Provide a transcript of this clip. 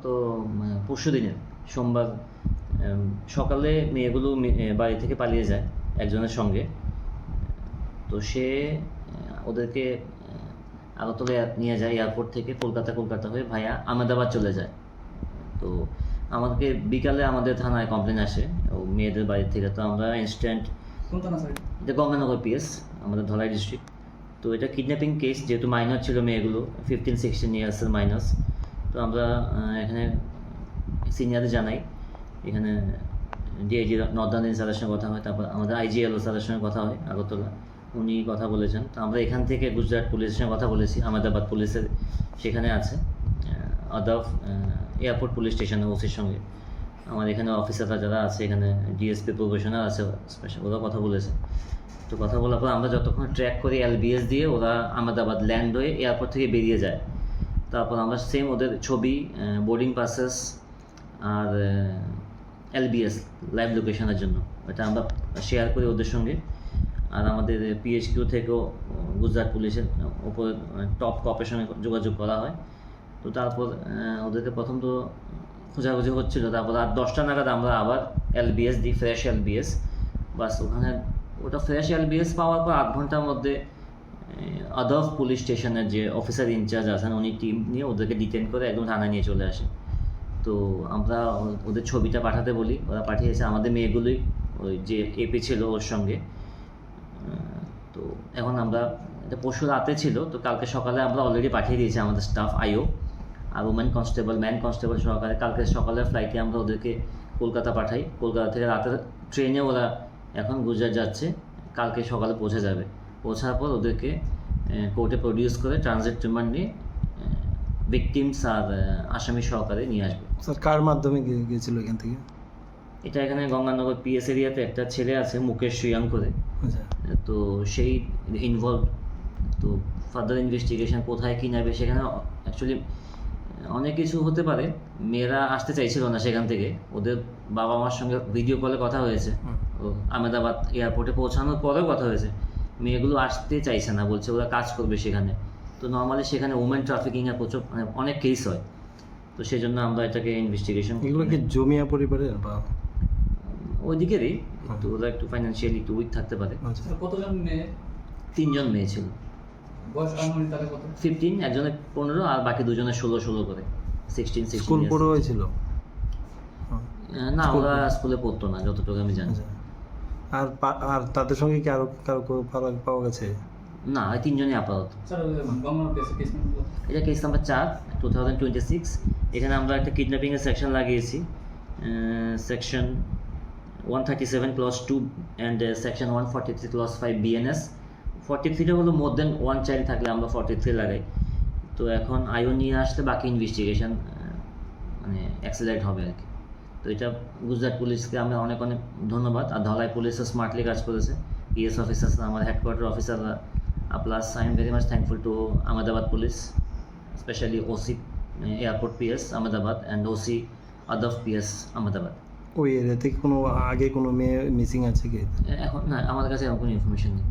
তো পরশু দিনের সোমবার সকালে মেয়েগুলো বাড়ি থেকে পালিয়ে যায় একজনের সঙ্গে। তো সে ওদেরকে আগরতলা নিয়ে যায় এয়ারপোর্ট থেকে, কলকাতা হয়ে ভায়া আহমেদাবাদ চলে যায়। তো আমাদেরকে বিকালে আমাদের থানায় কমপ্লেন আসে ও মেয়েদের বাড়ি থেকে। তো আমরা ইনস্ট্যান্ট, এটা গঙ্গানগর পিএস, আমাদের ধলাই ডিস্ট্রিক্ট। তো এটা কিডন্যাপিং কেস, যেহেতু মাইনর ছিল মেয়েগুলো, 15-16 ইয়ার্সের মাইনার্স। তো আমরা এখানে সিনিয়রদের জানাই, এখানে ডিআইজি নর্দার্ন স্যারের সঙ্গে কথা হয়, তারপর আমাদের আইজিএলও স্যারের সঙ্গে কথা হয় আগরতলা, উনি কথা বলেছেন। তো আমরা এখান থেকে গুজরাট পুলিশের সঙ্গে কথা বলেছি, আহমেদাবাদ পুলিশের সেখানে আছে, আদাফ এয়ারপোর্ট পুলিশ স্টেশনে ওসির সঙ্গে। আমার এখানে অফিসাররা যারা আছে, এখানে ডিএসপি প্রফেশনাল আছে স্পেশাল, ওরা কথা বলেছে। তো কথা বলার পর আমরা যতক্ষণ ট্র্যাক করি এলবিএস দিয়ে, ওরা আহমেদাবাদ ল্যান্ড হয়ে এয়ারপোর্ট থেকে বেরিয়ে যায়। তারপর আমরা সেম ওদের ছবি, বোর্ডিং পাসেস আর এলবিএস লাইভ লোকেশনের জন্য এটা আমরা শেয়ার করি ওদের সঙ্গে। আর আমাদের পিএইচকিউ থেকেও গুজরাট পুলিশের ওপর টপ কপের সঙ্গে যোগাযোগ করা হয়। তো তারপর ওদেরকে প্রথম তো খোঁজাখুঁজি হচ্ছিলো, তারপর রাত 10টা নাগাদ আমরা আবার এলবিএস দিই, ফ্রেশ এলবিএস। বাস ওখানে ওটা ফ্রেশ এলবিএস পাওয়ার পর 8 ঘন্টার মধ্যে আদাফ পুলিশ স্টেশনের যে অফিসার ইনচার্জ আছেন, উনি টিম নিয়ে ওদেরকে ডিটেন করে একদম থানায় নিয়ে চলে আসে। তো আমরা ওদের ছবিটা পাঠাতে বলি, ওরা পাঠিয়েছে। আমাদের মেয়েগুলোই ওই যে এপি ছিল ওর সঙ্গে। তো এখন আমরা, এটা পরশু রাতে ছিল, তো কালকে সকালে আমরা অলরেডি পাঠিয়ে দিয়েছি আমাদের স্টাফ আইও আর ম্যান কনস্টেবল সহকারে। কালকে সকালের ফ্লাইটে আমরা ওদেরকে কলকাতা পাঠাই। কলকাতা থেকে রাতের ট্রেনে ওরা এখন গুজরাট যাচ্ছে, কালকে সকালে পৌঁছে যাবে। পৌঁছার পর ওদেরকে কোর্টে প্রডিউস করে ট্রানজিট রিমান্ড নিয়ে ভিকটিমস আর আসামি সহকারে নিয়ে আসবে। স্যার কার মাধ্যমে গিয়েছিল এখান থেকে? এটা এখানে গঙ্গানগর পিএস এরিয়াতে একটা ছেলে আছে মুকেশ সুয়াং করে, তো সেই ইনভলভ। তো ফার্দার ইনভেস্টিগেশন কোথায় কী নেবে, সেখানে অ্যাকচুয়ালি অনেক কিছু হতে পারে। মেয়েরা আসতে চাইছিল না সেখান থেকে, ওদের বাবা মার সঙ্গে ভিডিও কলে কথা হয়েছে, ও আহমেদাবাদ এয়ারপোর্টে পৌঁছানোর পরেও কথা হয়েছে। মেয়েগুলো আসতে চাইছে না, বলছে ওরা কাজ করবে সেখানে। তো নর্মালি সেখানে ওমেন ট্রাফিকিংয়ের প্রচুর অনেক কেস হয়। তো সেই জন্য আমরা এটাকে ইনভেস্টিগেশন। এগুলো কি জমিয়া পরিবারের বা ওইদিকেরই, তো ওরা একটু ফাইন্যান্সিয়ালি একটু উইক থাকতে পারে। কতজন মেয়ে? 3 জন মেয়ে ছিল। বয়স আনুমানিক তাহলে কত? 15, একজনের 15 আর বাকি দুজনের 16 করে, 16 স্কুল পড়ে হয়েছিল? না, ওরা স্কুলে পড়তো না যতটুকু আমি জানি। আর আর তাদের সঙ্গে কি আরো কারো পাওয়া গেছে? না, ওই 3 জনই আপাতত। Sir Ganganagar case number? এটা কেস নাম্বার 4, 2026। এখানে আমরা একটা কিডন্যাপিংয়ের সেকশন লাগিয়েছি, section 137 clause 2 and section 143 clause 5 BNS. 43টা হলো মোর দেন 1 চাইল্ড থাকলে আমরা 43 লাগাই। তো এখন আইও নিয়ে আসলে বাকি ইনভেস্টিগেশন মানে অ্যাক্সিলারেট হবে আর কি। তো এটা গুজরাট পুলিশকে আমরা অনেক অনেক ধন্যবাদ। আর ধলাই পুলিশও স্মার্টলি কাজ করেছে, পিএস অফিসার্স, আমার হেডকোয়ার্টার অফিসাররা। Plus I am very much thankful to Ahmedabad police, specially OC airport PS Ahmedabad and OC আদাফ পিএস আহমেদাবাদ। ওই এরিয়া থেকে কোনো আগে কোনো মেয়ে মিসিং আছে কি? এখন না, আমাদের কাছে এরকম কোনো ইনফরমেশন নেই।